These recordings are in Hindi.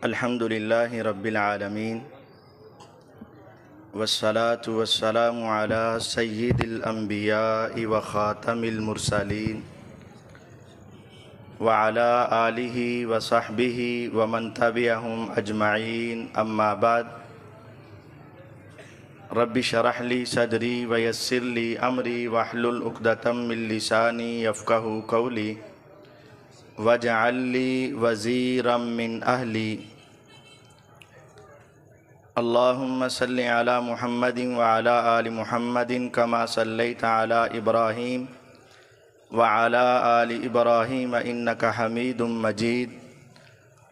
अल्हम्दुलिल्लाहि रब्बिल आलमीन वस्सलातु वस्सलामु अला सय्यिदिल अंबियाइ व खातमिल मुरसलीन व अला आलिहि व सहबिहि व मन तबिअहुम अजमईन अम्मा बाद। रब्बि शरह ली सदरी व यस्सिर ली अमरी वहलुल उक़दतम मिन लिसानी यफ़क़हू क़ौली वजअल ली वज़ीरम मिन अहली। अल्लाहुम्मा सल्लि अला मुहम्मदिन व अला आलि मुहम्मदिन कमा सल्लैता अला इब्राहीम व अला आलि इब्राहीम इन्नका हमीदुम मजीद।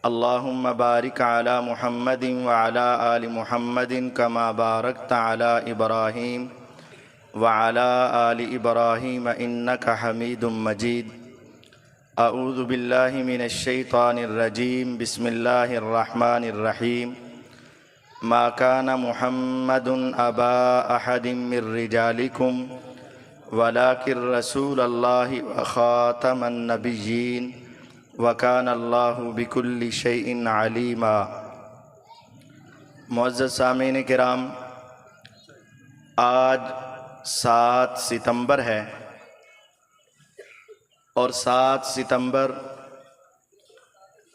अल्लाहुम्मा बारिक अला मुहम्मदिन व अला आलि मुहम्मदिन कमा बारकता अला इब्राहीम व अला आलि इब्राहीम इन्नका हमीदुम मजीद। अऊज़ु बिल्लाहि मिनश शैतानिर रजीम। बिस्मिल्लाहिर रहमानिर रहीम। मा काना मुहम्मदुन अबा अहदिम मिर रिजालिकुम वलाकिर रसूलल्लाहि व खातमन नबिय्यीन व काना अल्लाहु बिकुल्लि शैइन अलीमा। मुअज़्ज़ज़ सामीन किराम, आज 7 सितंबर है और 7 सितंबर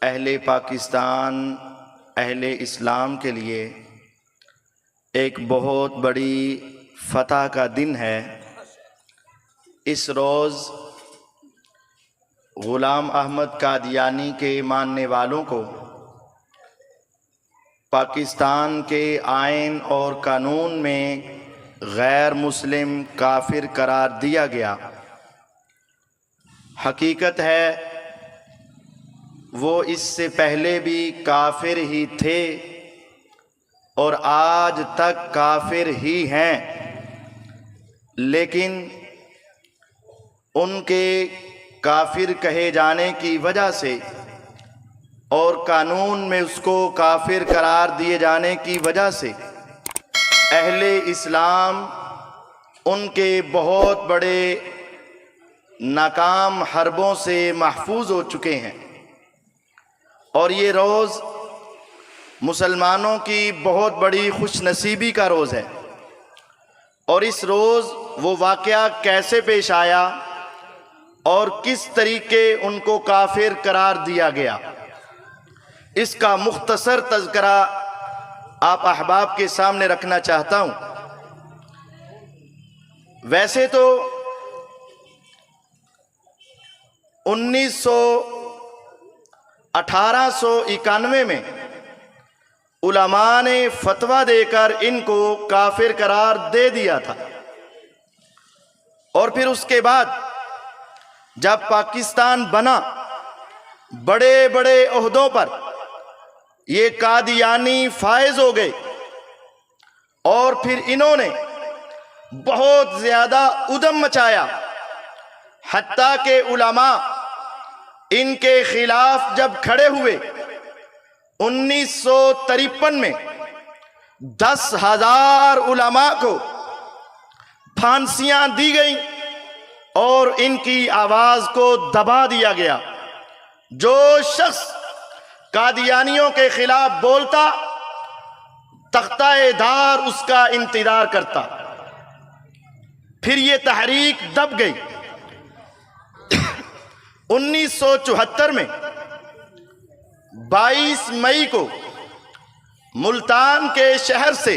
अहले पाकिस्तान, अहले इस्लाम के लिए एक बहुत बड़ी फ़तह का दिन है। इस रोज़ ग़ुलाम अहमद कादियानी के मानने वालों को पाकिस्तान के आइन और कानून में गैर मुस्लिम काफिर करार दिया गया। हकीकत है वो इससे पहले भी काफिर ही थे और आज तक काफिर ही हैं, लेकिन उनके काफिर कहे जाने की वजह से और कानून में उसको काफिर करार दिए जाने की वजह से अहले इस्लाम उनके बहुत बड़े नाकाम हरबों से महफूज हो चुके हैं। और ये रोज़ मुसलमानों की बहुत बड़ी खुशनसीबी का रोज़ है। और इस रोज़ वो वाक़या कैसे पेश आया और किस तरीके उनको काफिर करार दिया गया, इसका मुख्तसर तज़किरा आप अहबाब के सामने रखना चाहता हूँ। वैसे तो 1891 में उलमा ने फतवा देकर इनको काफिर करार दे दिया था। और फिर उसके बाद जब पाकिस्तान बना, बड़े बड़े ओहदों पर ये कादियानी फायज हो गए और फिर इन्होंने बहुत ज़्यादा उदम मचाया, हत्ता के उलमा इनके खिलाफ जब खड़े हुए 1953 में 10,000 उलमा को फांसियां दी गई और इनकी आवाज को दबा दिया गया। जो शख्स कादियानियों के खिलाफ बोलता, तख्ता-ए दार उसका इंतजार करता। फिर ये तहरीक दब गई। 1974 में 22 मई को मुल्तान के शहर से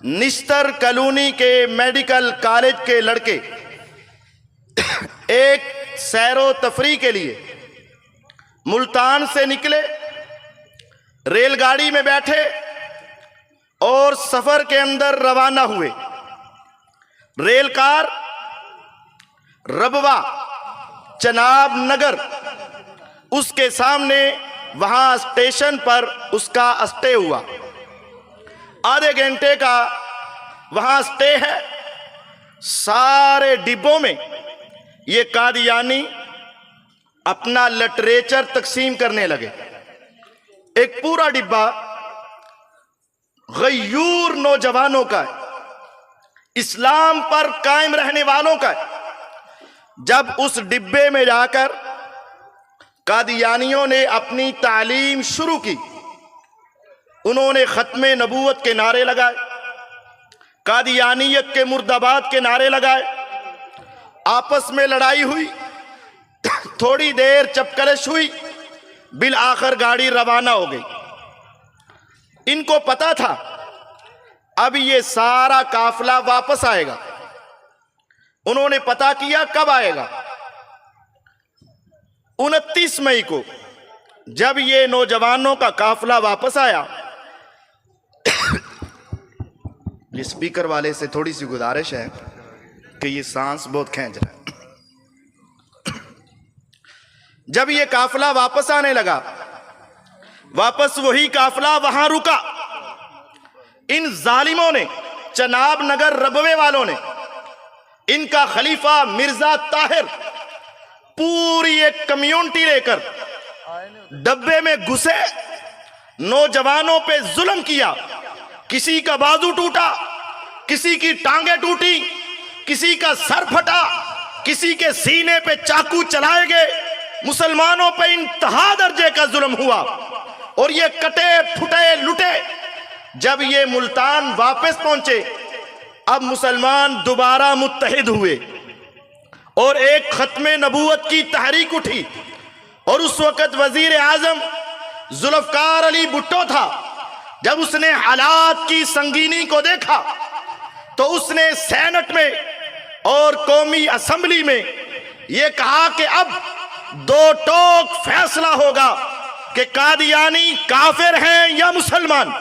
निश्तर कॉलोनी के मेडिकल कॉलेज के लड़के एक सैरो तफरी के लिए मुल्तान से निकले, रेलगाड़ी में बैठे और सफर के अंदर रवाना हुए। रेलकार रबवा चनाब नगर, उसके सामने वहां स्टेशन पर उसका स्टे हुआ। आधे घंटे का वहां स्टे है। सारे डिब्बों में ये कादियानी अपना लिटरेचर तकसीम करने लगे। एक पूरा डिब्बा गयूर नौजवानों का है, इस्लाम पर कायम रहने वालों का है। जब उस डिब्बे में जाकर कादियानियों ने अपनी तालीम शुरू की। उन्होंने ख़त्मे नबूवत के नारे लगाए, कादियानियत के मुर्दाबाद के नारे लगाए, आपस में लड़ाई हुई, थोड़ी देर चपकलश हुई, बिल आखिर गाड़ी रवाना हो गई। इनको पता था अब ये सारा काफिला वापस आएगा। उन्होंने पता किया कब आएगा। 29 मई को जब ये नौजवानों का काफिला वापस आया, ये स्पीकर वाले से थोड़ी सी गुजारिश है कि ये सांस बहुत खींच रहा है। जब ये काफिला वापस आने लगा, वापस वही काफिला वहां रुका। इन जालिमों ने, चनाब नगर रबवे वालों ने, इनका खलीफा मिर्जा ताहिर पूरी एक कम्युनिटी लेकर डब्बे में घुसे, नौजवानों पे जुल्म किया। किसी का बाजू टूटा, किसी की टांगे टूटी, किसी का सर फटा, किसी के सीने पे चाकू चलाए गए। मुसलमानों पे इंतहा दर्जे का जुल्म हुआ और ये कटे फुटे लुटे। जब ये मुल्तान वापस पहुंचे, अब मुसलमान दोबारा मुत्तहिद हुए और एक खत्मे नबूवत की तहरीक उठी। और उस वक्त वजीर आजम जुल्फकार अली भुट्टो था। जब उसने हालात की संगीनी को देखा तो उसने सेनेट में और कौमी असेंबली में यह कहा कि अब दो टोक फैसला होगा कि कादियानी काफिर हैं या मुसलमान।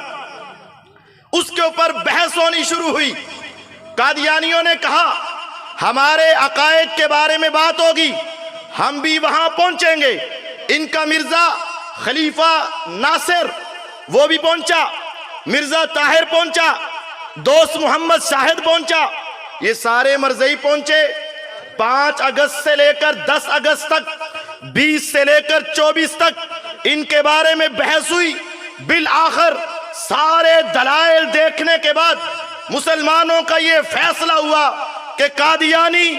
उसके ऊपर बहस होनी शुरू हुई। कादियानियों ने कहा हमारे अकायद के बारे में बात होगी, हम भी वहां पहुंचेंगे। इनका मिर्जा खलीफा नासिर वो भी पहुंचा, मिर्जा ताहिर पहुंचा, दोस्त मोहम्मद शाहिद पहुंचा, ये सारे मरज़ई पहुंचे। 5 अगस्त से लेकर 10 अगस्त तक, 20 से लेकर 24 तक इनके बारे में बहस हुई। बिल आखिर सारे दलाइल देखने के बाद मुसलमानों का ये फैसला हुआ कि कादियानी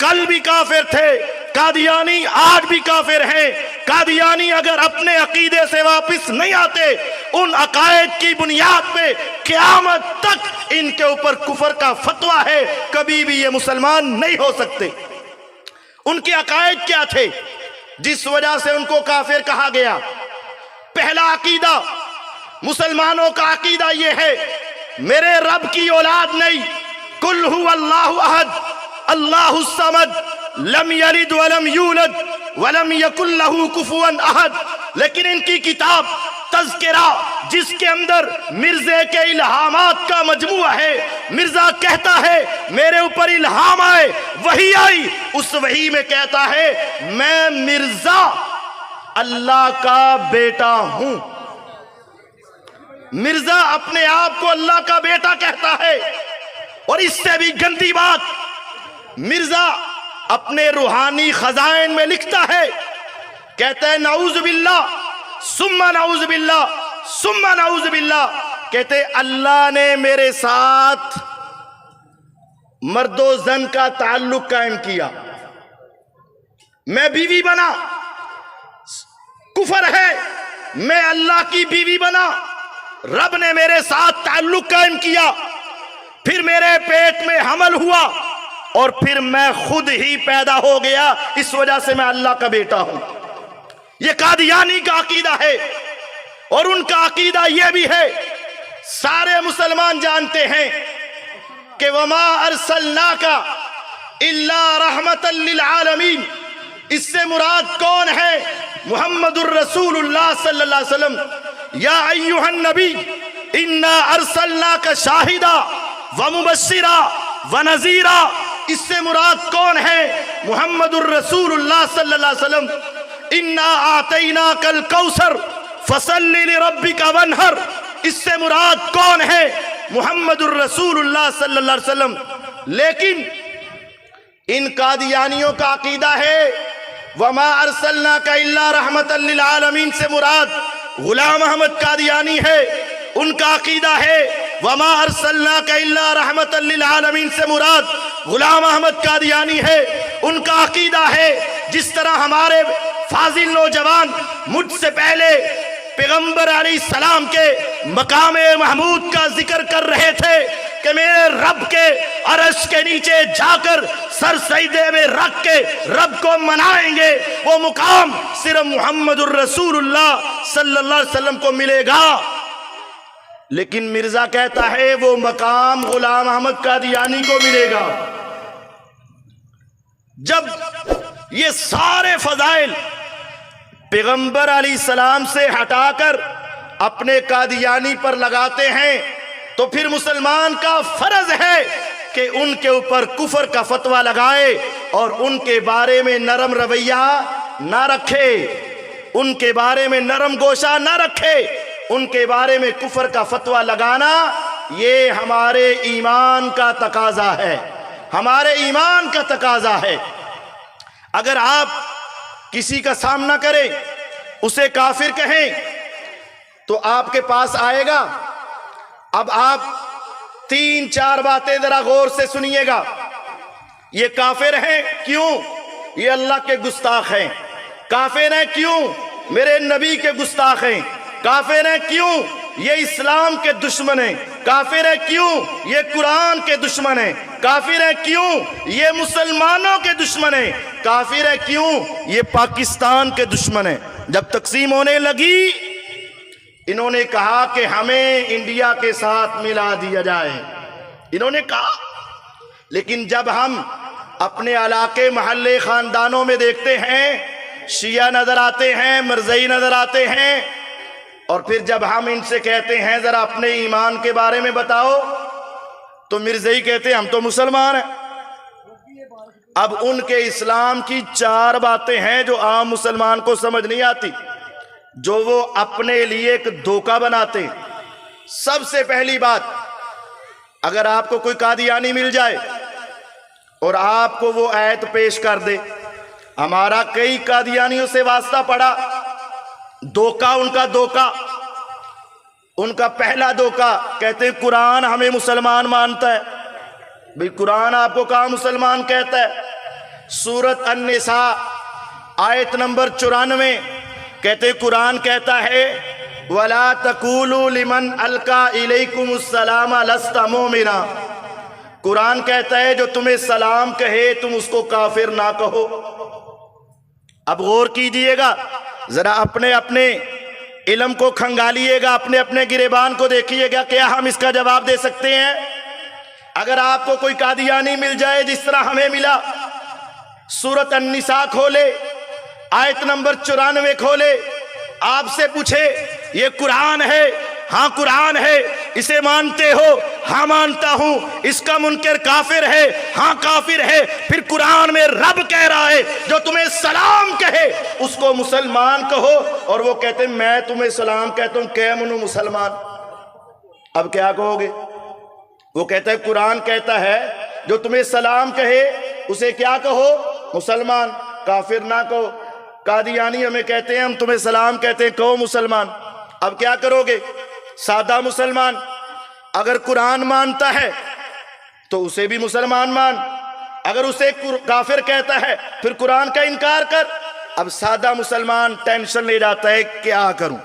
कल भी काफिर थे, कादियानी आज भी काफिर हैं। कादियानी अगर अपने अकीदे से वापस नहीं आते, उन अकायद की बुनियाद पे क़यामत तक इनके ऊपर कुफर का फतवा है, कभी भी ये मुसलमान नहीं हो सकते। उनके अकायद क्या थे जिस वजह से उनको काफिर कहा गया? पहला अकीदा, मुसलमानों का अकीदा यह है मेरे रब की औलाद नहीं, कुल हु अल्लाहु अहद अल्लाहु समद लम यलिद वलम यूलद वलम यकुल लहू कुफुवन अहद। लेकिन इनकी किताब तज़किरा, जिसके अंदर मिर्जे के इल्हामात का मजमुआ है, मिर्जा कहता है मेरे ऊपर इल्हाम आए, वही आई, उस वही में कहता है मैं मिर्जा अल्लाह का बेटा हूं। मिर्जा अपने आप को अल्लाह का बेटा कहता है। और इससे भी गंदी बात, मिर्जा अपने रूहानी खजाइन में लिखता है, कहता है नाउज़ बिल्लाह सुम्मा नाउज़ बिल्लाह सुम्मा नाउज़ बिल्लाह, कहते अल्लाह ने मेरे साथ मर्दो जन का ताल्लुक कायम किया, मैं बीवी बना, कुफर है, मैं अल्लाह की बीवी बना, रब ने मेरे साथ ताल्लुक कायम किया, फिर मेरे पेट में हमल हुआ और फिर मैं खुद ही पैदा हो गया, इस वजह से मैं अल्लाह का बेटा हूं। यह कादियानी का अकीदा है। और उनका अकीदा यह भी है, सारे मुसलमान जानते हैं कि वमा अरसलनाका इल्ला रहमतल लिल आलमीन, इससे मुराद कौन है? मुहम्मदुर रसूलुल्लाह सल्लल्लाहु अलैहि वसल्लम। या अय्युहन नबी इन्ना अरसलनाका शाहिदा व मुबश्शिरा व नज़ीरा, इससे मुराद कौन है? मुहम्मदुर रसूलुल्लाह सल्लल्लाहु अलैहि वसल्लम। इन्ना आतैनाकल कौसर फसल्लि लिरब्बिका वन्हर, इससे मुराद कौन है? मुहम्मदुर रसूलुल्लाह सल्लल्लाहु अलैहि वसल्लम। लेकिन इन कादियानियों का अकीदा है वमा अरसलनाका इल्ला रहमतल लिल आलमीन से मुराद गुलाम अहमद कादियानी है। उनका अकीदा है वमा अरसलनाका इल्ला रहमतल लिल आलमीन से मुराद गुलाम अहमद कादियानी है। उनका अकीदा है जिस तरह हमारे फाजिल नौजवान मुझसे पहले पैगंबर अलैहिस्सलाम के मकामे महमूद का जिक्र कर रहे थे कि मेरे रब के अरश के नीचे जाकर सर सजदे में रख के रब को मनाएंगे। वो मुकाम सिर्फ मुहम्मदुर रसूलुल्लाह सल्लल्लाहु अलैहि वसल्लम को मिलेगा। लेकिन मिर्जा कहता है वो मकाम गुलाम अहमद कादियानी को मिलेगा। जब ये सारे फजाइल पैगंबर अलैहिस्सलाम से हटाकर अपने कादियानी पर लगाते हैं तो फिर मुसलमान का फर्ज है कि उनके ऊपर कुफर का फतवा लगाए और उनके बारे में नरम रवैया ना रखे, उनके बारे में नरम गोशा ना रखे। उनके बारे में कुफर का फतवा लगाना ये हमारे ईमान का तकाजा है, हमारे ईमान का तकाजा है। अगर आप किसी का सामना करें, उसे काफिर कहें, तो आपके पास आएगा। अब आप 3-4 बातें जरा गौर से सुनिएगा। ये काफिर हैं क्यों? ये अल्लाह के गुस्ताख हैं। काफिर हैं क्यों? मेरे नबी के गुस्ताख हैं। काफिर हैं क्यों? ये इस्लाम के दुश्मन हैं। काफिर हैं क्यों? ये कुरान के दुश्मन हैं। काफिर हैं क्यों? ये मुसलमानों के दुश्मन हैं। काफिर हैं क्यों? ये पाकिस्तान के दुश्मन हैं। जब तकसीम होने लगी, इन्होंने कहा कि हमें इंडिया के साथ मिला दिया जाए, इन्होंने कहा। लेकिन जब हम अपने इलाके महल्ले खानदानों में देखते हैं, शिया नजर आते हैं, मिर्ज़ई नजर आते हैं, और फिर जब हम इनसे कहते हैं जरा अपने ईमान के बारे में बताओ, तो मिर्ज़ई कहते हैं हम तो मुसलमान हैं। अब उनके इस्लाम की 4 बातें हैं जो आम मुसलमान को समझ नहीं आती, जो वो अपने लिए एक धोखा बनाते हैं। सबसे पहली बात, अगर आपको कोई कादियानी मिल जाए और आपको वो आयत पेश कर दे, हमारा कई कादियानियों से वास्ता पड़ा, धोखा उनका धोखा, उनका पहला धोखा, कहते हैं कुरान हमें मुसलमान मानता है। भाई कुरान आपको कहाँ मुसलमान कहता है? सूरत अन-निसा आयत नंबर 94 कहते कुरान कहता है वला तकूलू लिमन अलका इलैकुमुस्सलाम लस्ता मोमिना। कुरान कहता है जो तुम्हें सलाम कहे तुम उसको काफिर ना कहो। अब गौर कीजिएगा, जरा अपने अपने इल्म को खंगालिएगा, अपने अपने गिरेबान को देखिएगा, क्या हम इसका जवाब दे सकते हैं? अगर आपको कोई कादियानी मिल जाए जिस तरह हमें मिला, सूरत अन-निसा खोले, आयत नंबर 94 खोले, आपसे पूछे ये कुरान है? हाँ कुरान है। इसे मानते हो? हाँ मानता हूं। इसका मुनकर काफिर है? हाँ काफिर है। फिर कुरान में रब कह रहा है जो तुम्हें सलाम कहे उसको मुसलमान कहो, और वो कहते मैं तुम्हें सलाम कहता हूं, क्या मनु मुसलमान। अब क्या कहोगे? वो कहता है कुरान कहता है जो तुम्हें सलाम कहे उसे क्या कहो? मुसलमान, काफिर ना कहो। कादियानी हमें कहते हैं हम तुम्हें सलाम कहते हैं, कहो मुसलमान। अब क्या करोगे? सादा मुसलमान अगर कुरान मानता है तो उसे भी मुसलमान मान, अगर उसे काफिर कहता है फिर कुरान का इनकार कर। अब सादा मुसलमान टेंशन ले जाता है, क्या करूं?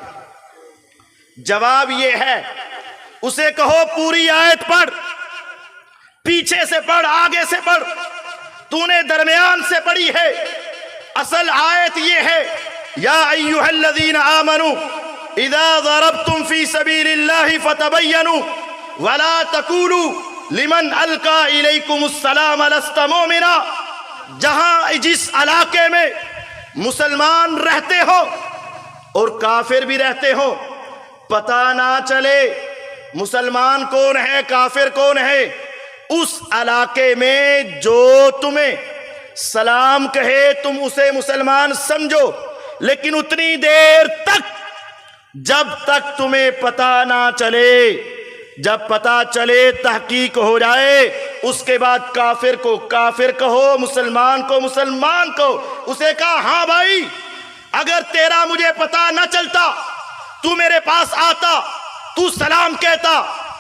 जवाब ये है, उसे कहो पूरी आयत पढ़, पीछे से पढ़, आगे से पढ़, तूने दरमियान से पढ़ी है। असल आयत ये है या अय्युहल्लज़ीना आमनू इज़ा ज़रबतुम फी सबीलिल्लाहि फतबय्यनु वला तकूलू लिमन अलका इलैकुमुस्सलाम लस्ता मोमिना। जहां जिस इलाके में मुसलमान रहते हो और काफिर भी रहते हो, पता ना चले मुसलमान कौन है काफिर कौन है, उस इलाके में जो तुम्हें सलाम कहे तुम उसे मुसलमान समझो, लेकिन उतनी देर तक जब तक तुम्हें पता ना चले, जब पता चले तहकीक हो जाए, उसके बाद काफिर को काफिर कहो, मुसलमान को मुसलमान कहो। उसे कहा हाँ भाई, अगर तेरा मुझे पता न चलता, तू मेरे पास आता, तू सलाम कहता,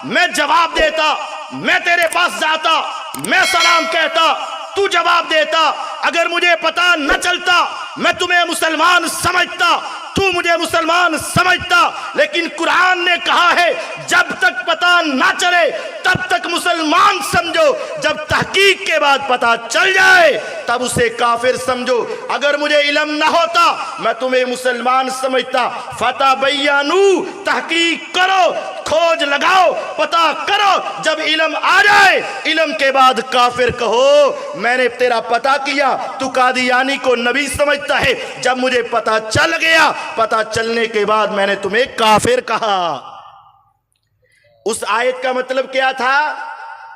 मैं जवाब देता, मैं तेरे पास जाता, मैं सलाम कहता, तू जवाब देता। अगर मुझे पता न चलता, मैं तुम्हें मुसलमान समझता, तू मुझे मुसलमान समझता, लेकिन कुरान ने कहा है जब तक पता ना चले तब तक मुसलमान समझो, जब तहकीक के बाद पता चल जाए तब उसे काफिर समझो। अगर मुझे इल्म ना होता मैं तुम्हें मुसलमान समझता। फतबय्यनू, तहकीक करो, खोज लगाओ, पता करो, जब इल्म आ जाए इल्म के बाद काफिर कहो। मैंने तेरा पता किया, तू कादियानी को नबी समझता है, जब मुझे पता चल गया, पता चलने के बाद मैंने तुम्हें काफिर कहा। उस आयत का मतलब क्या था?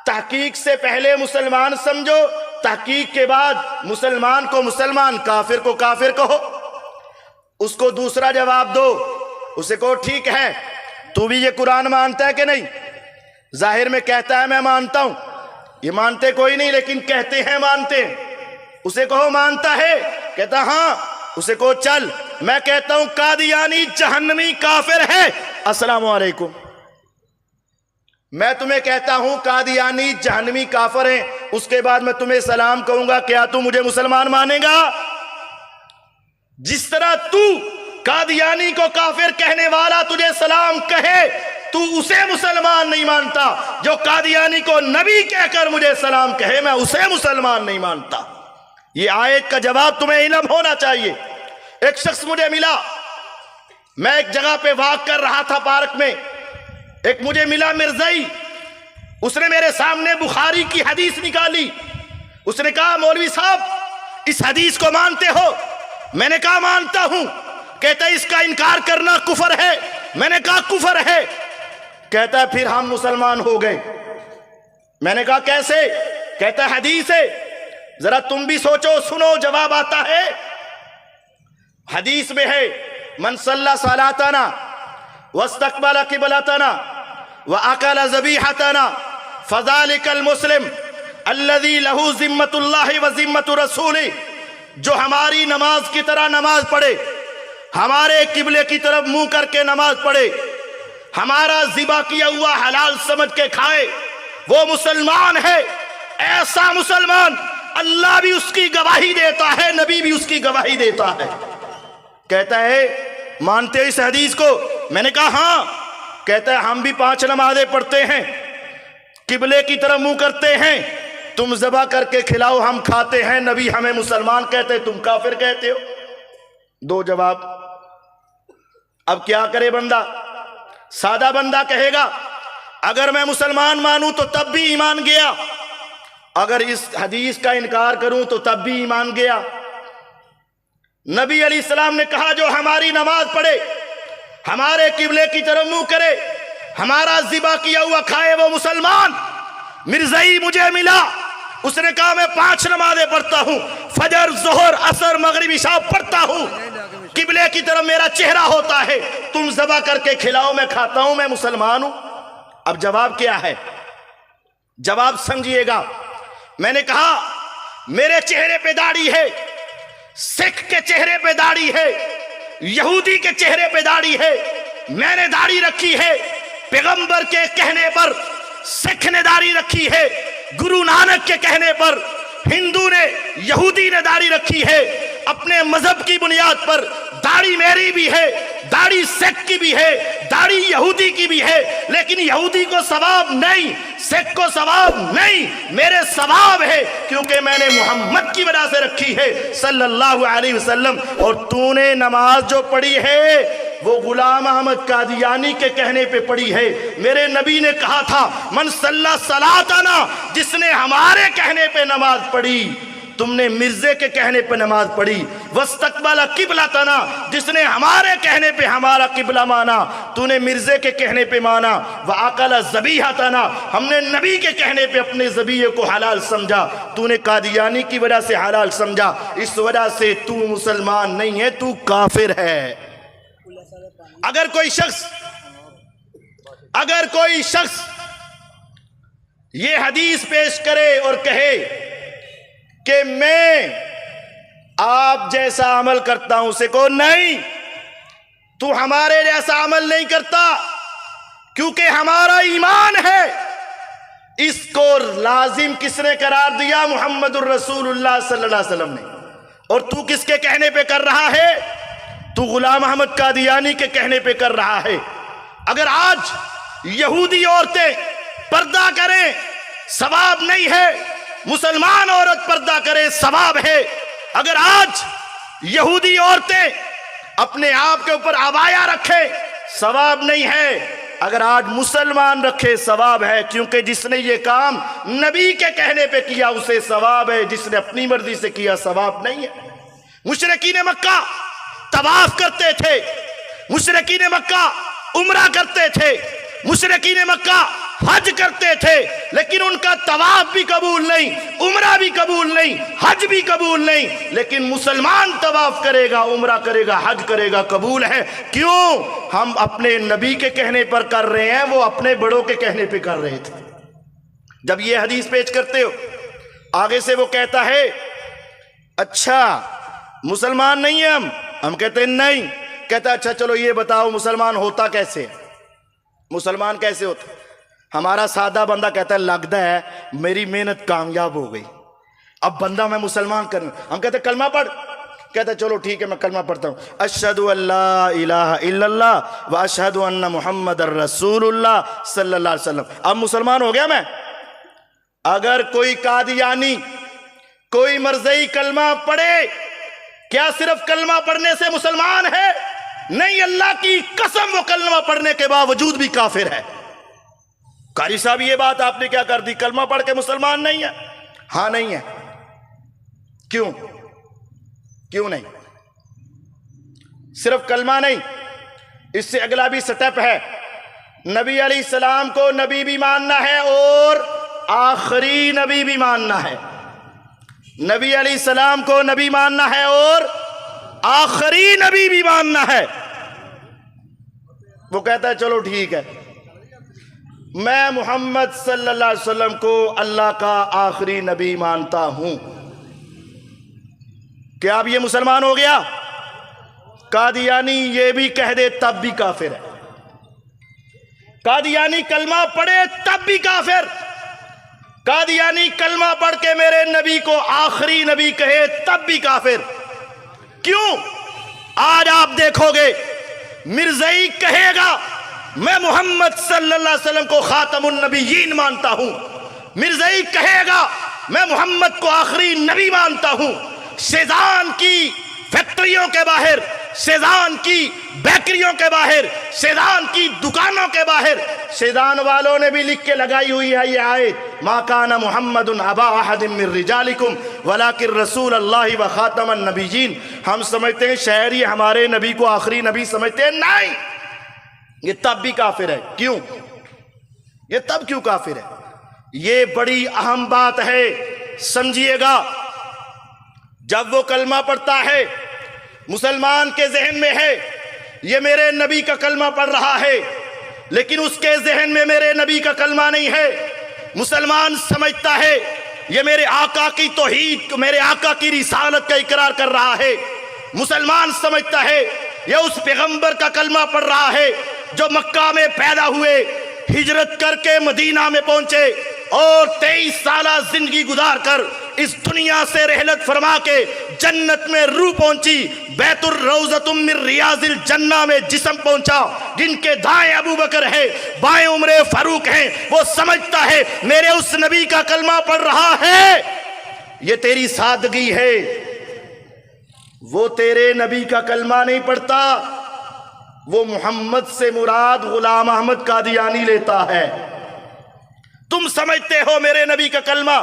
तहकीक से पहले मुसलमान समझो, तहकीक के बाद मुसलमान को मुसलमान, काफिर को काफिर कहो। उसको दूसरा जवाब दो, उसे कहो ठीक है तू भी ये कुरान मानता है कि नहीं? जाहिर में कहता है मैं मानता हूं, ये मानते कोई नहीं लेकिन कहते हैं मानते हैं। उसे कहो मानता है, कहता हाँ। उसे कहो चल मैं कहता हूं कादियानी जहन्नमी काफिर है, अस्सलाम वालेकुम। मैं तुम्हें कहता हूं कादियानी जहन्नमी काफिर है, उसके बाद मैं तुम्हें सलाम कहूंगा, क्या तू मुझे मुसलमान मानेगा? जिस तरह तू कादियानी को काफिर कहने वाला तुझे सलाम कहे, तू उसे मुसलमान नहीं मानता। जो कादियानी को नबी कहकर मुझे सलाम कहे, मैं उसे मुसलमान नहीं मानता। ये आयत का जवाब तुम्हें इल्म होना चाहिए। एक शख्स मुझे मिला, मैं एक जगह पे वॉक कर रहा था पार्क में, एक मुझे मिला मिर्ज़ई, उसने मेरे सामने बुखारी की हदीस निकाली। उसने कहा मौलवी साहब इस हदीस को मानते हो? मैंने कहा मानता हूं। कहता इसका इनकार करना कुफर है। मैंने कहा कुफर है। कहता है फिर हम मुसलमान हो गए। मैंने कहा कैसे? कहता हदीस है, जरा तुम भी सोचो, सुनो जवाब आता है। हदीस में है मन सल्ला सलातना वस्तकबल किबलतना व अकल ज़बीहतना फज़ालिकल मुस्लिम अल्लज़ी लहू ज़िम्मतुल्लाहि व ज़िम्मतु रसूली। जो हमारी नमाज की तरह नमाज पढ़े, हमारे किबले की तरफ मुंह करके नमाज पढ़े, हमारा ज़िबा किया हुआ हलाल समझ के खाए, वो मुसलमान है। ऐसा मुसलमान अल्लाह भी उसकी गवाही देता है, नबी भी उसकी गवाही देता है। कहता है मानते हो इस हदीस को? मैंने कहा हाँ। कहता है हम भी 5 नमाजें पढ़ते हैं, किबले की तरफ मुंह करते हैं, तुम ज़बा करके खिलाओ हम खाते हैं, नबी हमें मुसलमान कहते, तुम काफिर कहते हो। 2 जवाब। अब क्या करे बंदा? सादा बंदा कहेगा अगर मैं मुसलमान मानूं तो तब भी ईमान गया, अगर इस हदीस का इनकार करूं तो तब भी ईमान गया। नबी अलैहिस्सलाम ने कहा जो हमारी नमाज पढ़े, हमारे किबले की तरफ मुंह करे, हमारा ज़िबा किया हुआ खाए, वो मुसलमान। मिर्ज़ई मुझे मिला, उसने कहा मैं 5 नमाजें पढ़ता हूं, फजर जोहर असर मगरिब इशा पढ़ता हूं, किबले की तरफ मेरा चेहरा होता है, तुम ज़बा करके खिलाओ मैं खाता हूं, मैं मुसलमान हूं। अब जवाब क्या है? जवाब समझिएगा। मैंने कहा मेरे चेहरे पे दाढ़ी है, सिख के चेहरे पे दाढ़ी है, यहूदी के चेहरे पे दाढ़ी है, मैंने दाढ़ी रखी है, पैगंबर के कहने पर सिख ने दाढ़ी रखी है, गुरु नानक के कहने पर हिंदू ने, यहूदी ने दाढ़ी रखी है। अपने मजहब की बुनियाद पर दाढ़ी मेरी भी है, दाढ़ी सिख की भी है, दाढ़ी यहूदी की भी है, लेकिन यहूदी को सवाब नहीं, सिख को सवाब नहीं, मेरे सवाब है क्योंकि मैंने मोहम्मद की वजह से रखी है सल्लल्लाहु अलैहि वसल्लम। और तूने नमाज जो पढ़ी है वो गुलाम अहमद कादियानी के कहने पे पढ़ी है। मेरे नबी ने कहा था मन सल्ला सलातना, जिसने हमारे कहने पे नमाज पढ़ी। तुमने मिर्जे के कहने पे नमाज पढ़ी। वस्तकबला किबलतना, जिसने हमारे कहने पे हमारा किबला माना, तूने मिर्जे के कहने पे माना। व अकल ज़बीहतना, हमने नबी के कहने पे अपने ज़बीहे को हलाल समझा, तूने कादियानी की वजह से हलाल समझा। इस वजह से तू मुसलमान नहीं है, तू काफिर है। अगर कोई शख्स ये हदीस पेश करे और कहे कि मैं आप जैसा अमल करता हूं, उसे को नहीं, तू हमारे जैसा अमल नहीं करता क्योंकि हमारा ईमान है। इसको लाजिम किसने करार दिया? मुहम्मदुर रसूलुल्लाह सल्लल्लाहु अलैहि वसल्लम ने। और तू किसके कहने पे कर रहा है? तू गुलाम अहमद कादियानी के कहने पे कर रहा है। अगर आज यहूदी औरतें पर्दा करें सवाब नहीं है, मुसलमान औरत पर्दा करे सवाब है। अगर आज यहूदी औरतें अपने आप के ऊपर आबाया रखे सवाब नहीं है, अगर आज मुसलमान रखे सवाब है, क्योंकि जिसने ये काम नबी के कहने पे किया उसे सवाब है, जिसने अपनी मर्जी से किया सवाब नहीं है। मुशरिकीन मक्का तवाफ करते थे, मुशरिकीन मक्का उम्रा करते थे, मुशरिकीन मक्का हज करते थे, लेकिन उनका तवाफ भी कबूल नहीं, उम्रा भी कबूल नहीं, हज भी कबूल नहीं। लेकिन मुसलमान तवाफ करेगा, उम्रा करेगा, हज करेगा, कबूल है। क्यों? हम अपने नबी के कहने पर कर रहे हैं, वो अपने बड़ों के कहने पे कर रहे थे। जब ये हदीस पेश करते हो, आगे से वो कहता है अच्छा मुसलमान नहीं है हम कहते हैं नहीं। कहता अच्छा चलो ये बताओ मुसलमान होता कैसे है? मुसलमान कैसे होता? हमारा सादा बंदा कहता है लगता है मेरी मेहनत कामयाब हो गई, अब बंदा मैं मुसलमान कर। हम कहते कलमा पढ़। कहता चलो ठीक है मैं कलमा पढ़ता हूँ, अशहदु अल्ला इलाहा इल्लल्लाह व अशहदु अन्ना मुहम्मदर रसूलुल्लाह सल्लल्लाहु अलैहि वसल्लम। अब मुसलमान हो गया मैं। अगर कोई कादियानी कोई मरज़ई कलमा पढ़े, क्या सिर्फ कलमा पढ़ने से मुसलमान है? नहीं, अल्लाह की कसम वो कलमा पढ़ने के बावजूद भी काफिर है। कारी साहब ये बात आपने क्या कर दी, कलमा पढ़ के मुसलमान नहीं है? हाँ नहीं है। क्यों? क्यों नहीं? सिर्फ कलमा नहीं, इससे अगला भी स्टेप है। नबी अलैहिस्सलाम को नबी भी मानना है और आखिरी नबी भी मानना है। नबी अलैहिस्सलाम को नबी मानना है और आखिरी नबी भी मानना है। वो कहता है चलो ठीक है, मैं मोहम्मद सल्लल्लाहु अलैहि वसल्लम को अल्लाह का आखिरी नबी मानता हूं। क्या अब ये मुसलमान हो गया? कादियानी ये भी कह दे तब भी काफिर है। कादियानी कलमा पढ़े तब भी काफिर। कादियानी कलमा पढ़ के मेरे नबी को आखिरी नबी कहे तब भी काफिर। क्यों? आज आप देखोगे मिर्ज़ई कहेगा मैं मोहम्मद सल्लल्लाहु अलैहि वसल्लम को खातमुन नबिय्यीन मानता हूं। मिर्ज़ई कहेगा मैं मोहम्मद को आखिरी नबी मानता हूं। सेजान की फैक्ट्रियों के बाहर, सेजान की बेकरियों के बाहर, सेजान की दुकानों के बाहर सेजान वालों ने भी लिख के लगाई हुई है ये आयत, मा काना मुहम्मदुन अबा अहदिम मिन रिजालिकुम वलाकिन रसूल अल्लाह व खातमन नबिय्यीन। हम समझते हैं शहरी हमारे नबी को आखिरी नबी समझते हैं, नहीं, ये तब भी काफिर है। क्यों? ये तब क्यों काफिर है? ये बड़ी अहम बात है, समझिएगा। जब वो कलमा पढ़ता है, मुसलमान के जहन में है ये मेरे नबी का कलमा पढ़ रहा है, लेकिन उसके जहन में मेरे नबी का कलमा नहीं है। मुसलमान समझता है ये मेरे आका की तौहीद, मेरे आका की रिसालत का इकरार कर रहा है। मुसलमान समझता है ये उस पैगंबर का कलमा पढ़ रहा है जो मक्का में पैदा हुए, हिजरत करके मदीना में पहुंचे और 23 साल जिंदगी गुजार कर इस दुनिया से रहलत फरमा के जन्नत में रूह पहुंची, बैतुर रौज़तुम मिन रियाज़िल जन्ना में जिस्म पहुंचा, जिनके दाएं अबू बकर है, बाएं उमरे फारूक हैं। वो समझता है मेरे उस नबी का कलमा पढ़ रहा है, ये तेरी सादगी है। वो तेरे नबी का कलमा नहीं पढ़ता, वो मोहम्मद से मुराद गुलाम अहमद कादियानी लेता है। तुम समझते हो मेरे नबी का कलमा,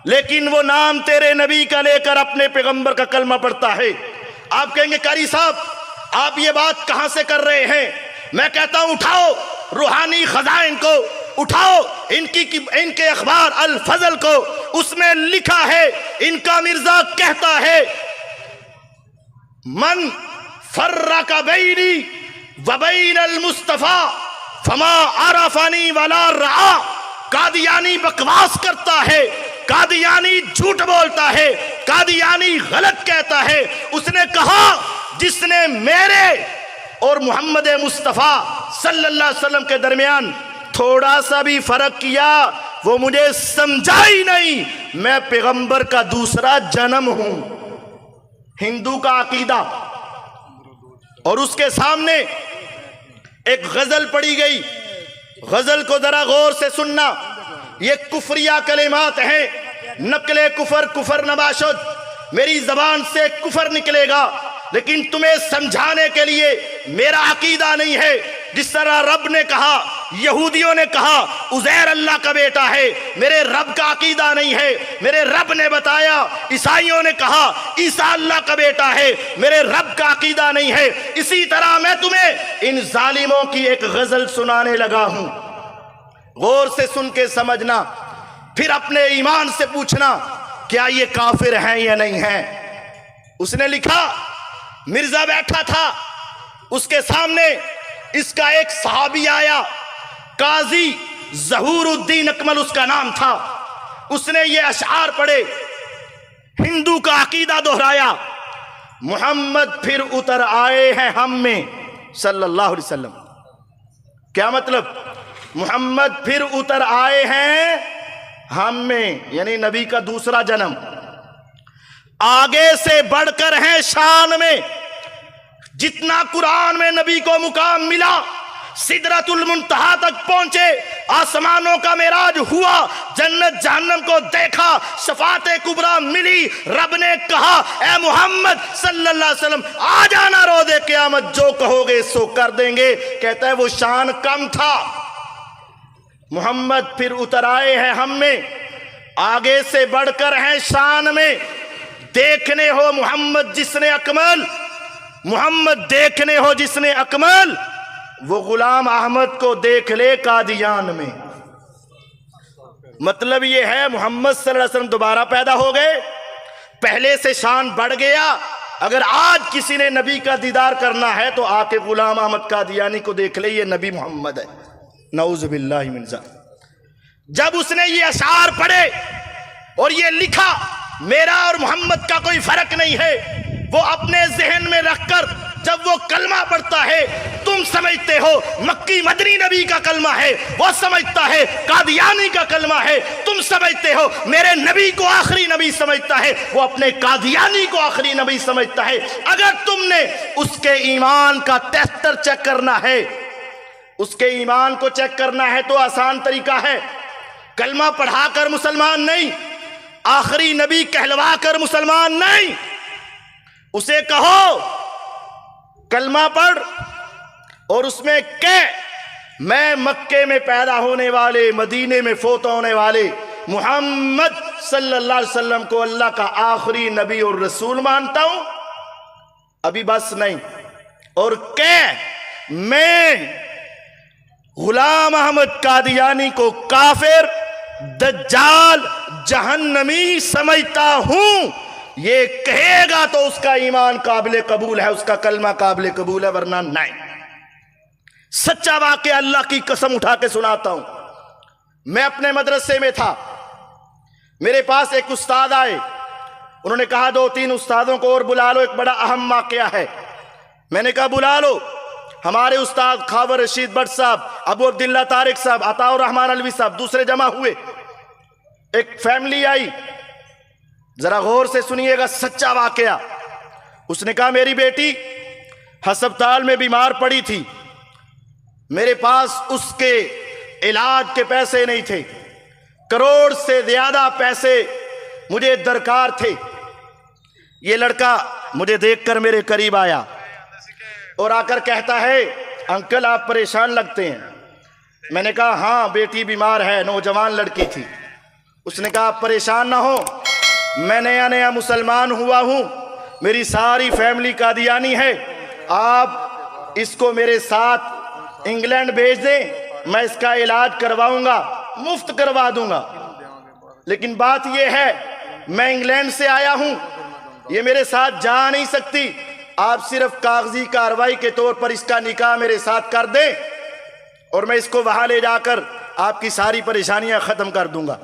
लेकिन वो नाम तेरे नबी का लेकर अपने पैगंबर का कलमा पढ़ता है। आप कहेंगे कारी साहब आप ये बात कहां से कर रहे हैं? मैं कहता हूं उठाओ रूहानी खजाइन को, उठाओ इनके अखबार अल फजल को, उसमें लिखा है, इनका मिर्जा कहता है मन फर्रका बैनी व बैन अल मुस्तफा फमा आरफानी वला रआ। कादियानी बकवास करता है, कादियानी झूठ बोलता है, कादियानी गलत कहता है। उसने कहा जिसने मेरे और मोहम्मद मुस्तफ़ा सल्लल्लाहु अलैहि वसल्लम के दरमियान थोड़ा सा भी फर्क किया वो मुझे समझा ही नहीं, मैं पैगंबर का दूसरा जन्म हूं। हिंदू का अकीदा, और उसके सामने एक गजल पढ़ी गई। गजल को जरा गौर से सुनना, ये कुफरिया कलिमात हैं, नकले कुफर, कुफर नबाशुद। मेरी जबान से कुफर निकलेगा, लेकिन तुम्हें समझाने के लिए मेरा अकीदा नहीं है। जिस तरह रब ने कहा, यहूदियों ने कहा उज़ैर अल्लाह का बेटा है, मेरे रब का अकीदा नहीं है। मेरे रब ने बताया, ईसाइयों ने कहा ईसा अल्लाह का बेटा है, मेरे रब का अकीदा नहीं है। इसी तरह मैं तुम्हें इन जालिमों की एक गजल सुनाने लगा हूं, गौर से सुन के समझना, फिर अपने ईमान से पूछना क्या ये काफिर हैं या नहीं हैं। उसने लिखा, मिर्जा बैठा था, उसके सामने इसका एक सहाबी आया, काजी ज़हूरुद्दीन अकमल उसका नाम था। उसने ये अशआर पढ़े, हिंदू का अकीदा दोहराया, मोहम्मद फिर उतर आए हैं हम में सल्लल्लाहु अलैहि वसल्लम। क्या मतलब? मोहम्मद फिर उतर आए हैं हम में, यानी नबी का दूसरा जन्म, आगे से बढ़कर हैं शान में। जितना कुरान में नबी को मुकाम मिला, सिदरतुल मुंतहा तक पहुंचे, आसमानों का मेराज हुआ, जन्नत जहन्नम को देखा, शफाते कुबरा मिली। रब ने कहा, ए मोहम्मद सल्लल्लाहु अलैहि वसल्लम आ जाना रोज़े क़यामत, जो कहोगे सो कर देंगे। कहता है वो शान कम था। मोहम्मद फिर उतर आए हैं हम में, आगे से बढ़कर हैं शान में। देखने हो मोहम्मद जिसने अकमल, मोहम्मद देखने हो जिसने अकमल, वो गुलाम अहमद को देख ले कादियान में। मतलब ये है मोहम्मद सल्लल्लाहु अलैहि वसल्लम दोबारा पैदा हो गए, पहले से शान बढ़ गया। अगर आज किसी ने नबी का दीदार करना है तो आके गुलाम अहमद कादियानी को देख ले, ये नबी मोहम्मद है। नऊज़ बिल्लाहि मिन ज़ालिक। जब उसने ये अशआर पढ़े और ये लिखा, मेरा और मोहम्मद का कोई फर्क नहीं है, वो अपने जहन में रखकर जब वो कलमा पढ़ता है, तुम समझते हो मक्की मदनी नबी का कलमा है, वो समझता है कादियानी का कलमा है। तुम समझते हो मेरे नबी को आखिरी नबी समझता है, वो अपने कादियानी को आखिरी नबी समझता है। अगर तुमने उसके ईमान का टेस्टर चेक करना है, उसके ईमान को चेक करना है तो आसान तरीका है, कलमा पढ़ाकर मुसलमान नहीं, आखिरी नबी कहलवा कर मुसलमान नहीं। उसे कहो कलमा पढ़ और उसमें कह मैं मक्के में पैदा होने वाले, मदीने में फोत होने वाले मोहम्मद सल्लल्लाहु अलैहि वसल्लम को अल्लाह का आखिरी नबी और रसूल मानता हूं। अभी बस नहीं, और कह मैं गुलाम अहमद कादियानी को काफिर, दज्जाल, जहन्नमी समझता हूं। ये कहेगा तो उसका ईमान काबिल कबूल है, उसका कलमा काबिल कबूल है, वरना नहीं। सच्चा वाक़या अल्लाह की कसम उठा के सुनाता हूं। मैं अपने मदरसे में था, मेरे पास एक उस्ताद आए, उन्होंने कहा 2-3 उस्तादों को और बुला लो, एक बड़ा अहम वाक़या है। मैंने कहा बुला लो। हमारे उस्ताद खावर रशीद भट्ट साहब, अबू अब्दुल्ला तारिक साहब, अताउर रहमान अलवी साहब दूसरे जमा हुए। एक फैमिली आई, जरा गौर से सुनिएगा, सच्चा वाकया। उसने कहा मेरी बेटी अस्पताल में बीमार पड़ी थी, मेरे पास उसके इलाज के पैसे नहीं थे, करोड़ से ज्यादा पैसे मुझे दरकार थे। ये लड़का मुझे देखकर मेरे करीब आया और आकर कहता है अंकल आप परेशान लगते हैं। मैंने कहा हाँ बेटी बीमार है, नौजवान लड़की थी। उसने कहा आप परेशान ना हो, मैं नया नया मुसलमान हुआ हूँ, मेरी सारी फैमिली कादियानी है, आप इसको मेरे साथ इंग्लैंड भेज दें, मैं इसका इलाज करवाऊंगा, मुफ्त करवा दूंगा। लेकिन बात यह है मैं इंग्लैंड से आया हूँ, ये मेरे साथ जा नहीं सकती, आप सिर्फ कागजी कार्रवाई के तौर पर इसका निकाह मेरे साथ कर दें और मैं इसको वहां ले जाकर आपकी सारी परेशानियां खत्म कर दूंगा।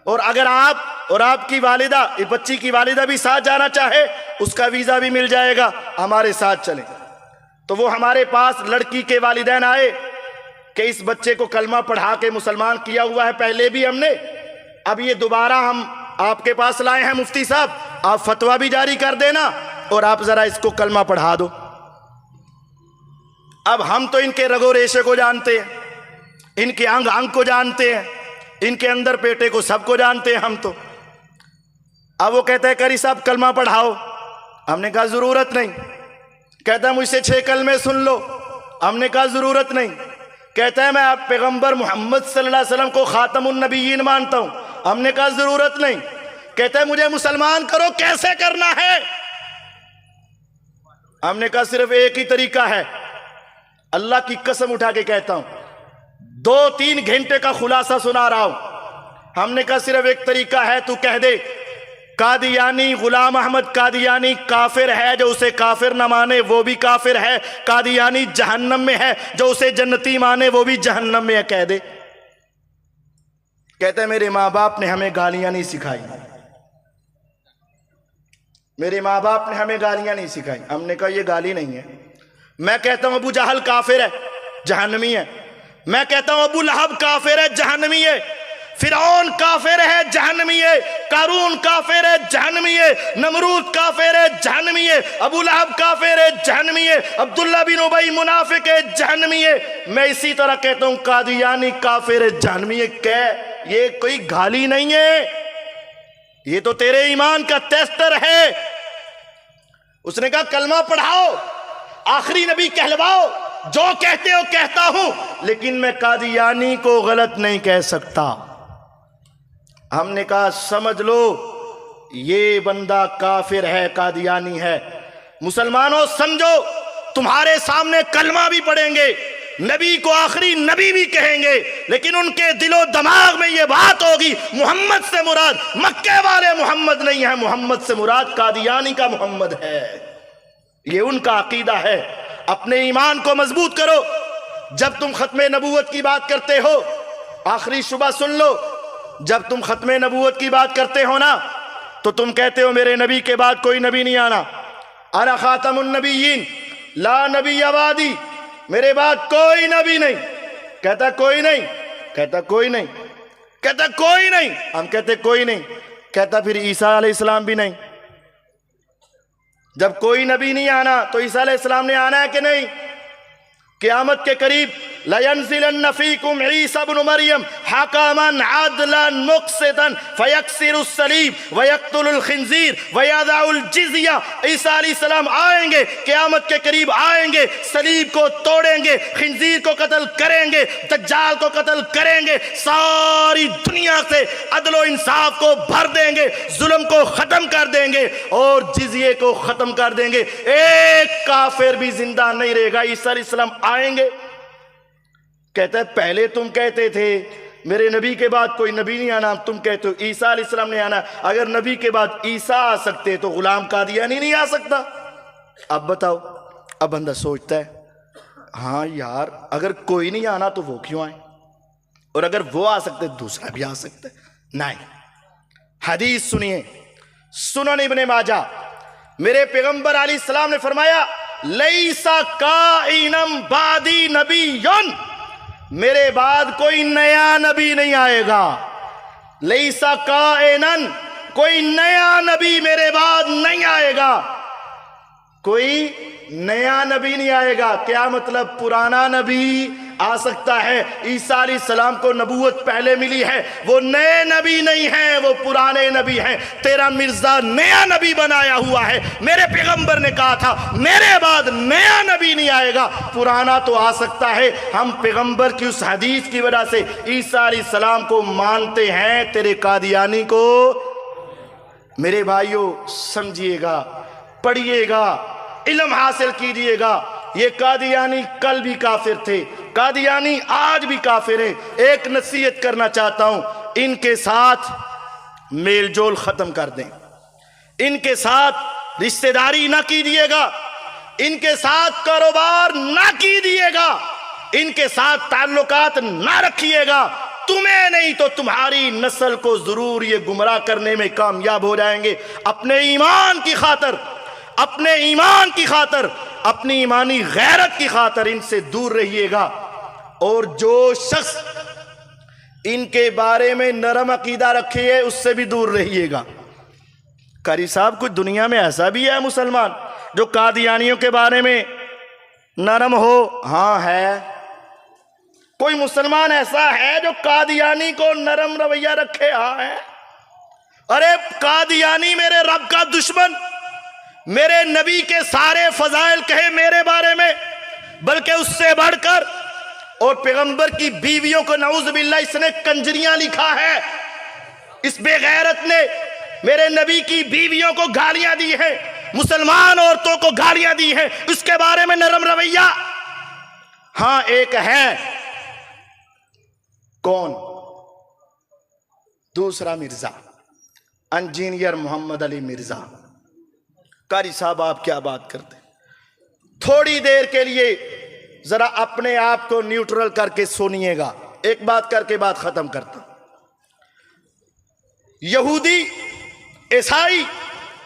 और अगर आप और आपकी वालिदा, इस बच्ची की वालिदा भी साथ जाना चाहे, उसका वीज़ा भी मिल जाएगा, हमारे साथ चलें। तो वो हमारे पास लड़की के वालिदैन आए कि इस बच्चे को कलमा पढ़ा के मुसलमान किया हुआ है पहले भी हमने, अब ये दोबारा हम आपके पास लाए हैं मुफ्ती साहब, आप फतवा भी जारी कर देना और आप जरा इसको कलमा पढ़ा दो। अब हम तो इनके रगो रेशे को जानते हैं, इनके अंग अंग को जानते हैं, इनके अंदर पेटे को सबको जानते हैं हम तो। अब वो कहता है करी साहब कलमा पढ़ाओ। हमने कहा जरूरत नहीं। कहता है मुझसे 6 कलमे सुन लो। हमने कहा जरूरत नहीं। कहता है मैं आप पैगंबर मोहम्मद सल्लल्लाहु अलैहि वसल्लम को खातमुन नबिय्यीन मानता हूं। हमने कहा जरूरत नहीं। कहता है मुझे मुसलमान करो, कैसे करना है? हमने कहा सिर्फ एक ही तरीका है। अल्लाह की कसम उठा के कहता हूं, 2-3 घंटे का खुलासा सुना रहा हूं। हमने कहा सिर्फ एक तरीका है, तू कह दे कादियानी गुलाम अहमद कादियानी काफिर है, जो उसे काफिर न माने वो भी काफिर है। कादियानी जहन्नम में है, जो उसे जन्नती माने वो भी जहन्नम में है, कह दे। कहते हैं मेरे माँ बाप ने हमें गालियां नहीं सिखाई, मेरे माँ बाप ने हमें गालियां नहीं सिखाई। हमने कहा ये गाली नहीं है। मैं कहता हूं अबू जहल काफिर है, जहन्नमी है। मैं कहता हूं अबू लहब काफिर है, जहन्नमी है। फिरौन काफिर है, जहन्नमी है। कारून काफिर है, जहन्नमी है। नमरूद काफिर है, जहन्नमी है। अबू लहब काफिर है, जहन्नमी है। अब्दुल्ला बिन उबई मुनाफिक है, जहन्नमी है। मैं इसी तरह कहता हूं कादियानी काफिर है, जहन्नमी है। कह ये कोई गाली नहीं है, ये तो तेरे ईमान का टेस्टर है। उसने कहा कलमा पढ़ाओ, आखिरी नबी कहलवाओ, जो कहते हो कहता हूं, लेकिन मैं कादियानी को गलत नहीं कह सकता। हमने कहा समझ लो ये बंदा काफिर है, कादियानी है। मुसलमानों समझो, तुम्हारे सामने कलमा भी पढ़ेंगे, नबी को आखिरी नबी भी कहेंगे, लेकिन उनके दिलो दिमाग में ये बात होगी मोहम्मद से मुराद मक्के वाले मोहम्मद नहीं है, मोहम्मद से मुराद कादियानी का मोहम्मद है। ये उनका अकीदा है। अपने ईमान को मजबूत करो। जब तुम खत्मे नबूवत की बात करते हो, आखिरी शुबा सुन लो, जब तुम खत्मे नबूवत की बात करते हो ना, तो तुम कहते हो मेरे नबी के बाद कोई नबी नहीं आना। अना खातमुन नबिय्यीन ला नबी अबादी, मेरे बाद कोई नबी नहीं। कहता कोई नहीं, कहता कोई नहीं, कहता कोई नहीं। हम कहते कोई नहीं। कहता फिर ईसा अलैहिस्सलाम भी नहीं। जब कोई नबी नहीं आना तो ईसा अलैहिस्सलाम ने आना है कि नहीं? क़यामत के करीब लयंज़िलन्न फ़ीकुम ईसा इब्न मरियम हकमन अदलन मुक़सितन फ़यक्सिरुस सलीब व यक़्तुलुल खिंज़ीर व यदउल जिज़िया। ईसा अलैहिस्सलाम आएंगे, क़यामत के करीब आएंगे, सलीब को तोड़ेंगे, खिंज़ीर को कत्ल करेंगे, दज्जाल को कत्ल करेंगे, सारी दुनिया से अदल व इंसाफ को भर देंगे, जुल्म को ख़त्म कर देंगे और जिज़िये को ख़त्म कर देंगे। एक काफिर भी जिंदा नहीं रहेगा। ईसा अलैहिस्सलाम आएंगे। कहते हैं पहले तुम कहते थे मेरे नबी के बाद कोई नबी नहीं आना, तुम कहते हो ईसा अलैहिस्सलाम ने आना। अगर नबी के बाद ईसा आ सकते तो गुलाम कादियानी नहीं आ सकता। अब बताओ, अब बंदा सोचता है हाँ यार अगर कोई नहीं आना तो वो क्यों आए, और अगर वो आ सकते दूसरा भी आ सकता है। नहीं, हदीस सुनिए, सुनन इब्ने माजा, मेरे पैगंबर अलैहिस्सलाम ने फरमाया लैसा काइनम बादी नबियुन, मेरे बाद कोई नया नबी नहीं आएगा। लैसा काइनन, कोई नया नबी मेरे बाद नहीं आएगा, कोई नया नबी नहीं आएगा। क्या मतलब? पुराना नबी आ सकता है। ईसा अलैहिस्सलाम को नबूवत पहले मिली है, वो नए नबी नहीं है, वो पुराने नबी हैं। तेरा मिर्जा नया नबी बनाया हुआ है। मेरे पैगंबर ने कहा था मेरे बाद नया नबी नहीं आएगा, पुराना तो आ सकता है। हम पैगंबर की उस हदीस की वजह से ईसा अलैहिस्सलाम को मानते हैं, तेरे कादियानी को। मेरे भाइयों समझिएगा, पढ़िएगा, इल्म हासिल कीजिएगा। ये कादियानी कल भी काफिर थे, कादियानी आज भी काफिर हैं। एक नसीहत करना चाहता हूं, इनके साथ मेलजोल खत्म कर दें, इनके साथ रिश्तेदारी ना कीजिएगा, इनके साथ कारोबार ना कीजिएगा, इनके साथ ताल्लुकात ना रखिएगा। तुम्हें नहीं तो तुम्हारी नस्ल को जरूर ये गुमराह करने में कामयाब हो जाएंगे। अपने ईमान की खातर, अपने ईमान की खातर, अपनी ईमानी गैरत की खातर इनसे दूर रहिएगा। और जो शख्स इनके बारे में नरम अकीदा रखे है उससे भी दूर रहिएगा। कारी साहब, कुछ दुनिया में ऐसा भी है मुसलमान जो कादियानियों के बारे में नरम हो? हाँ है। कोई मुसलमान ऐसा है जो कादियानी को नरम रवैया रखे? हाँ है। अरे कादियानी मेरे रब का दुश्मन, मेरे नबी के सारे फजाइल कहे मेरे बारे में, बल्कि उससे बढ़कर, और पैगंबर की बीवियों को नऊज़ बिल्लाह इसने कंजरियां लिखा है। इस बेगैरत ने मेरे नबी की बीवियों को गालियां दी हैं, मुसलमान औरतों को गालियां दी हैं, उसके बारे में नरम रवैया। हां एक है। कौन? दूसरा मिर्जा, इंजीनियर मोहम्मद अली मिर्जा। कारी साहब आप क्या बात करते? थोड़ी देर के लिए जरा अपने आप को न्यूट्रल करके सुनिएगा। एक बात करके बात खत्म करता। यहूदी, ईसाई,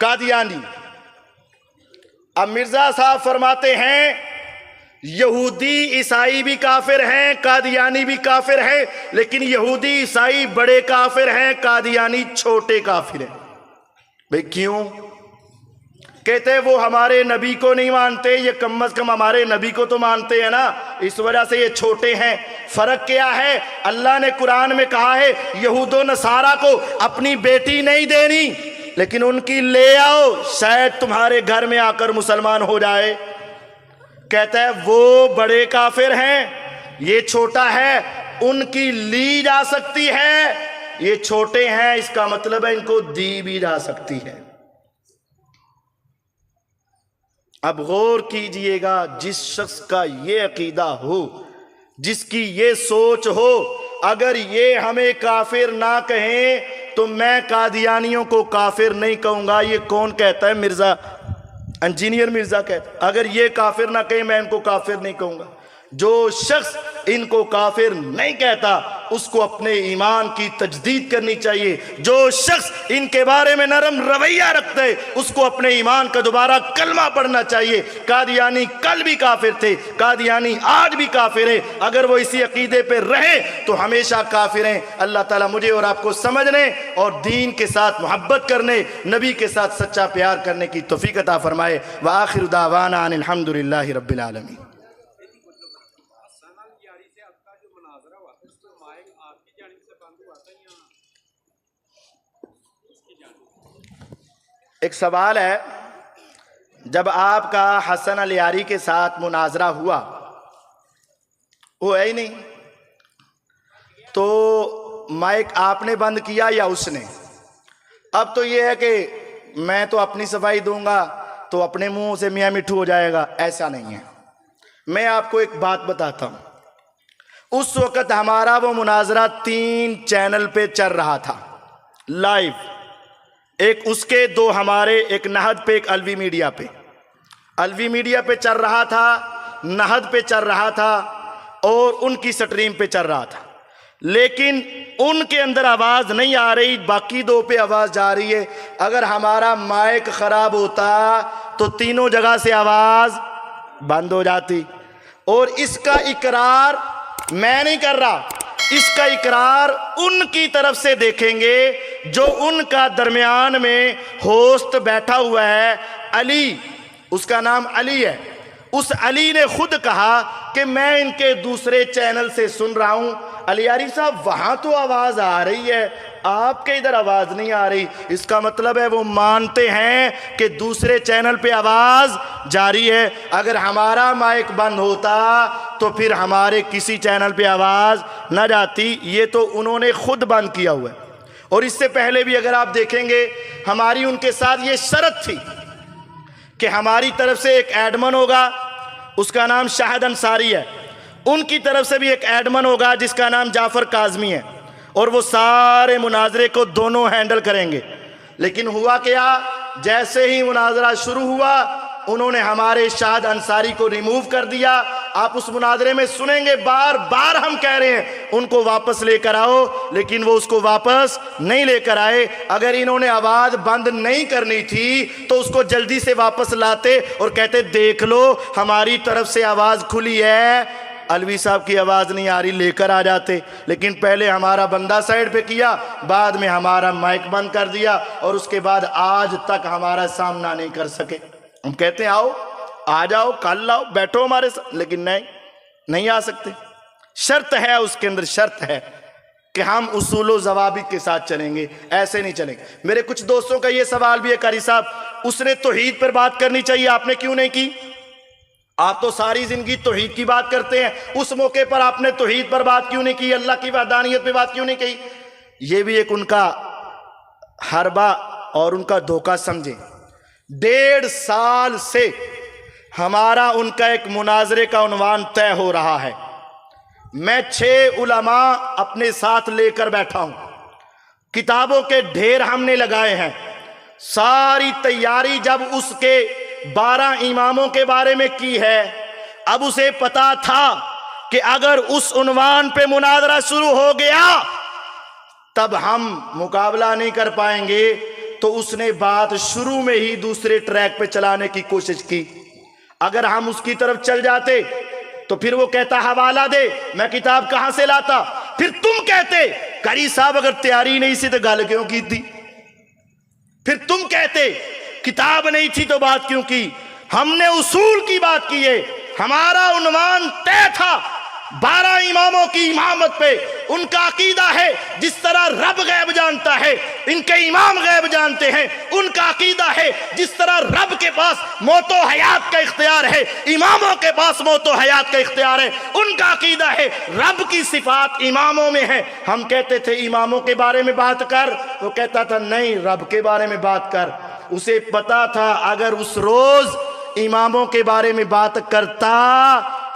कादियानी। अब मिर्जा साहब फरमाते हैं यहूदी ईसाई भी काफिर हैं, कादियानी भी काफिर हैं, लेकिन यहूदी ईसाई बड़े काफिर हैं, कादियानी छोटे काफिर हैं। भाई क्यों? कहते वो हमारे नबी को नहीं मानते, ये कम से कम हमारे नबी को तो मानते हैं ना, इस वजह से ये छोटे हैं। फर्क क्या है? अल्लाह ने कुरान में कहा है यहूदो नसारा को अपनी बेटी नहीं देनी, लेकिन उनकी ले आओ, शायद तुम्हारे घर में आकर मुसलमान हो जाए। कहता है वो बड़े काफिर हैं, ये छोटा है, उनकी ली जा सकती है, ये छोटे हैं, इसका मतलब है इनको दी भी जा सकती है। अब गौर कीजिएगा, जिस शख्स का ये अकीदा हो, जिसकी ये सोच हो, अगर ये हमें काफिर ना कहें तो मैं कादियानियों को काफिर नहीं कहूंगा। ये कौन कहता है? मिर्जा, इंजीनियर मिर्जा कहता। अगर ये काफिर ना कहे मैं इनको काफिर नहीं कहूंगा। जो शख्स इनको काफिर नहीं कहता उसको अपने ईमान की तजदीद करनी चाहिए। जो शख्स इनके बारे में नरम रवैया रखता है उसको अपने ईमान का दोबारा कलमा पढ़ना चाहिए। कादियानी कल भी काफिर थे, कादियानी आज भी काफिर है। अगर वो इसी अकीदे पे रहे तो हमेशा काफिर हैं। अल्लाह ताला मुझे और आपको समझने और दीन के साथ मोहब्बत करने, नबी के साथ सच्चा प्यार करने की तौफीक अता फरमाए। व आखिर दावाना अनिल हम्दुलिल्लाहि रब्बिल आलमीन। एक सवाल है, जब आपका हसन अल यारी के साथ मुनाजरा हुआ, वो है ही नहीं, तो माइक आपने बंद किया या उसने? अब तो ये है कि मैं तो अपनी सफाई दूंगा तो अपने मुंह से मियाँ मिठू हो जाएगा, ऐसा नहीं है। मैं आपको एक बात बताता हूं। उस वक़्त हमारा वो मुनाजरा 3 चैनल पे चल रहा था लाइव, एक उसके, 2 हमारे, एक नहद पे, एक अलवी मीडिया पे। अलवी मीडिया पे चल रहा था, नहद पे चल रहा था और उनकी स्ट्रीम पे चल रहा था, लेकिन उनके अंदर आवाज़ नहीं आ रही, बाकी 2 पे आवाज़ जा रही है। अगर हमारा माइक ख़राब होता तो तीनों जगह से आवाज़ बंद हो जाती। और इसका इकरार मैं नहीं कर रहा, इसका इकरार उनकी तरफ से देखेंगे जो उनका दरमियान में होस्ट बैठा हुआ है, अली, उसका नाम अली है। उस अली ने खुद कहा कि मैं इनके दूसरे चैनल से सुन रहा हूं। अली यारी साहब, वहां तो आवाज आ रही है, आपके इधर आवाज नहीं आ रही। इसका मतलब है वो मानते हैं कि दूसरे चैनल पे आवाज जारी है। अगर हमारा माइक बंद होता तो फिर हमारे किसी चैनल पे आवाज ना जाती। ये तो उन्होंने खुद बंद किया हुआ है। और इससे पहले भी अगर आप देखेंगे, हमारी उनके साथ ये शर्त थी कि हमारी तरफ से एक एडमन होगा, उसका नाम शाहिद अंसारी है, उनकी तरफ से भी एक एडमन होगा जिसका नाम जाफर काजमी है, और वो सारे मुनाजरे को दोनों हैंडल करेंगे। लेकिन हुआ क्या, जैसे ही मुनाजरा शुरू हुआ उन्होंने हमारे शाहिद अंसारी को रिमूव कर दिया। आप उस मुनाजरे में सुनेंगे, बार बार हम कह रहे हैं उनको वापस लेकर आओ, लेकिन वो उसको वापस नहीं लेकर आए। अगर इन्होंने आवाज़ बंद नहीं करनी थी तो उसको जल्दी से वापस लाते और कहते देख लो हमारी तरफ से आवाज़ खुली है, अलवी साहब की आवाज़ नहीं आ रही, लेकर आ जाते, लेकिन पहले हमारा बंदा साइड पे किया, बाद में हमारा माइक बंद कर दिया और उसके बाद आज तक हमारा सामना नहीं कर सके। हम कहते हैं आओ, आ जाओ, कल लाओ, बैठो हमारे साथ, लेकिन नहीं आ सकते। शर्त है, उसके अंदर शर्त है कि हम उसूलो ज़वाबित के साथ चलेंगे, ऐसे नहीं चलेंगे। मेरे कुछ दोस्तों का ये सवाल भी है, कारी साहब उसने तौहीद पर बात करनी चाहिए, आपने क्यों नहीं की? आप तो सारी जिंदगी तौहीद की बात करते हैं, उस मौके पर आपने तौहीद पर बात क्यों नहीं की, अल्लाह की वहदानियत पे बात क्यों नहीं की? ये भी एक उनका हरबा और उनका धोखा समझे। 1.5 साल से हमारा उनका एक मुनाजरे का उन्वान तय हो रहा है। मैं 6 उलमा अपने साथ लेकर बैठा हूं, किताबों के ढेर हमने लगाए हैं। सारी तैयारी जब उसके 12 इमामों के बारे में की है, अब उसे पता था कि अगर उस उन्वान पे मुनाजरा शुरू हो गया तब हम मुकाबला नहीं कर पाएंगे, तो उसने बात शुरू में ही दूसरे ट्रैक पे चलाने की कोशिश की। अगर हम उसकी तरफ चल जाते तो फिर वो कहता हवाला दे, मैं किताब कहां से लाता। फिर तुम कहते कारी साहब अगर तैयारी नहीं थी तो गल क्यों की थी। फिर तुम कहते किताब नहीं थी तो बात क्यों की। हमने उसूल की बात की है, हमारा उन्वान तय था 12 इमामों की इमामत पे। उनका अकीदा है जिस तरह रब गैब जानता है, इनके इमाम गैब जानते हैं। उनका अकीदा है जिस तरह रब के पास मौतो हयात का इख्तियार है, इमामों के पास मौतो हयात का इख्तियार है। उनका अकीदा है रब की सिफात इमामों में है। हम कहते थे इमामों के बारे में बात कर, वो कहता था नहीं रब के बारे में बात कर। उसे पता था अगर उस रोज इमामों के बारे में बात करता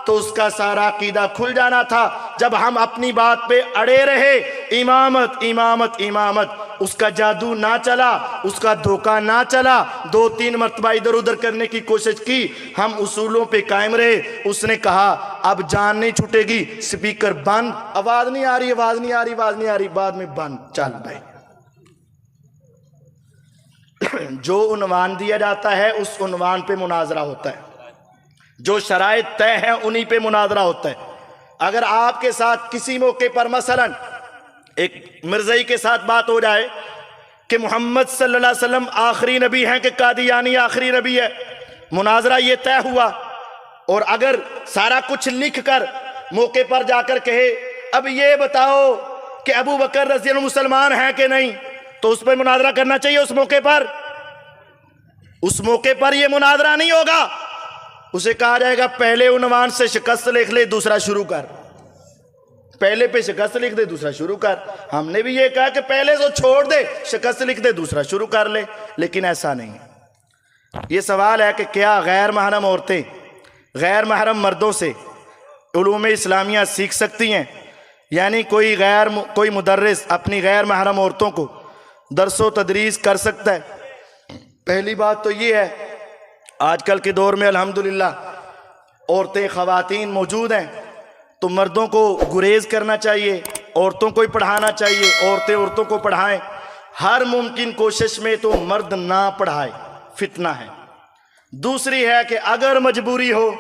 तो उसका सारा अकीदा खुल जाना था। जब हम अपनी बात पे अड़े रहे, इमामत इमामत इमामत, उसका जादू ना चला, उसका धोखा ना चला, 2-3 मरतबा इधर उधर करने की कोशिश की, हम उसूलों पे कायम रहे। उसने कहा अब जान नहीं छूटेगी, स्पीकर बंद, आवाज नहीं आ रही, आवाज नहीं आ रही, आवाज नहीं आ रही, बाद में बंद, चल भाई। जो उन्वान दिया जाता है उस उन्वान पे मुनाजरा होता है, जो शराइत तय है उन्हीं पे मुनाजरा होता है। अगर आपके साथ किसी मौके पर मसलन एक मिर्ज़ई के साथ बात हो जाए कि मोहम्मद सल्लल्लाहु अलैहि वसल्लम आखिरी नबी हैं कि कादियानी आखिरी नबी है, मुनाजरा ये तय हुआ, और अगर सारा कुछ लिख कर मौके पर जाकर कहे अब ये बताओ कि अबू बकर रज़ी अल्लाह मुसलमान हैं कि नहीं, तो उस पर मुनाजरा करना चाहिए। उस मौके पर ये मुनाजरा नहीं होगा। उसे कहा जाएगा पहले उन्वान से शिकस्त लिख ले, दूसरा शुरू कर। पहले पे शिकस्त लिख दे, दूसरा शुरू कर। हमने भी ये कहा कि पहले तो छोड़ दे, शिकस्त लिख दे, दूसरा शुरू कर ले, लेकिन ऐसा नहीं है। ये सवाल है कि क्या गैर महरम औरतें गैर महरम मर्दों से उलूम इस्लामिया सीख सकती हैं? यानी कोई मुदर्रिस अपनी गैर महरम औरतों को दरसो तदरीस कर सकता है? पहली बात तो ये है, आजकल के दौर में अल्हम्दुलिल्लाह औरतें ख़वातीन मौजूद हैं, तो मर्दों को गुरेज करना चाहिए, औरतों को ही पढ़ाना चाहिए, औरतें औरतों को पढ़ाएं। हर मुमकिन कोशिश में तो मर्द ना पढ़ाए, फितना है। दूसरी है कि अगर मजबूरी हो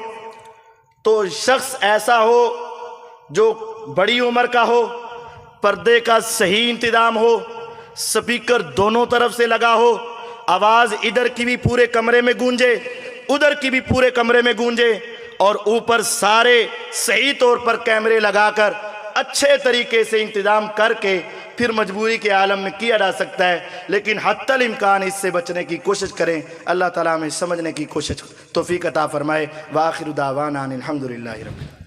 तो शख्स ऐसा हो जो बड़ी उम्र का हो, पर्दे का सही इंतज़ाम हो, स्पीकर दोनों तरफ से लगा हो, आवाज़ इधर की भी पूरे कमरे में गूंजे, उधर की भी पूरे कमरे में गूंजे, और ऊपर सारे सही तौर पर कैमरे लगाकर अच्छे तरीके से इंतज़ाम करके फिर मजबूरी के आलम में किया जा सकता है। लेकिन हत्तल इम्कान इससे बचने की कोशिश करें। अल्लाह ताला हमें समझने की कोशिश तौफीक अता फरमाए। व आखिर दावाना अनिल हम्दुलिल्लाहि रब्बिल आलमीन।